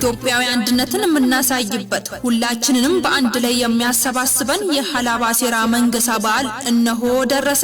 ኢትዮጵያዊ አንድነትን የምናሳይበት ሁላችንንም በአንድ ላይ የሚያሰባስበን የሐላባ ሴራ መንገሳ በዓል እነሆ ደረሰ።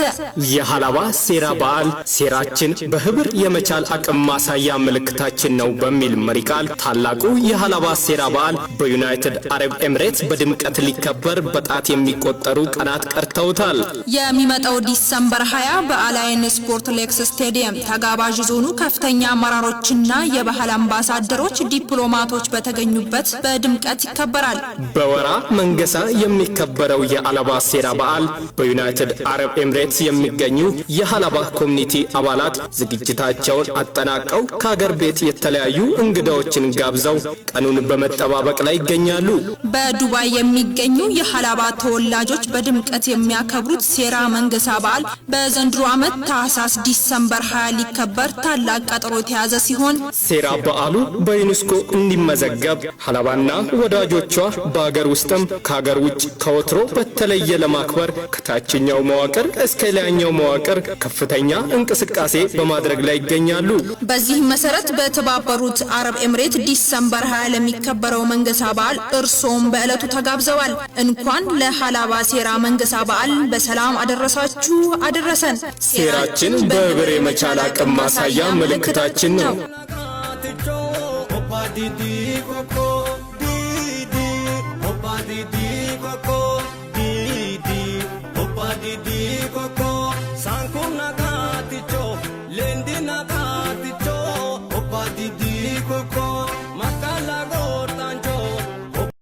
የሐላባ ሴራ በዓል ሴራችን በህብር የመቻል አቅም ማሳያ ምልክታችን ነው በሚል መሪ ቃል ታላቁ የሐላባ ሴራ በዓል በዩናይትድ አረብ ኤምሬትስ በድምቀት ሊከበር በጣት የሚቆጠሩ ቀናት ቀርተውታል። የሚመጣው ዲሰምበር 20 በአላይን ስፖርት ሌክስ ስቴዲየም ተጋባዥ ዞኑ ከፍተኛ አመራሮችና የባህል አምባሳደሮች ዲፕሎማቶች በተገኙበት በድምቀት ይከበራል። በወራ መንገሳ የሚከበረው የሐላባ ሴራ በዓል በዩናይትድ አረብ ኤምሬትስ የሚገኙ የሐላባ ኮሚኒቲ አባላት ዝግጅታቸውን አጠናቀው ከሀገር ቤት የተለያዩ እንግዳዎችን ጋብዘው ቀኑን በመጠባበቅ ላይ ይገኛሉ። በዱባይ የሚገኙ የሐላባ ተወላጆች በድምቀት የሚያከብሩት ሴራ መንገሳ በዓል በዘንድሮ ዓመት ታህሳስ ዲሰምበር 20 ሊከበር ታላቅ ቀጠሮ የተያዘ ሲሆን ሴራ በዓሉ በዩኔስኮ እንዲመዘገብ ሐላባና ወዳጆቿ በአገር ውስጥም ከሀገር ውጭ ከወትሮ በተለየ ለማክበር ከታችኛው መዋቅር እስከ ላይኛው መዋቅር ከፍተኛ እንቅስቃሴ በማድረግ ላይ ይገኛሉ። በዚህ መሰረት በተባበሩት አረብ ኤምሬት ዲሰምበር 20 ለሚከበረው መንገሳ በዓል እርሶም በእለቱ ተጋብዘዋል። እንኳን ለሐላባ ሴራ መንገሳ በዓል በሰላም አደረሳችሁ አደረሰን። ሴራችን በህብር የመቻል አቅም ማሳያ ምልክታችን ነው።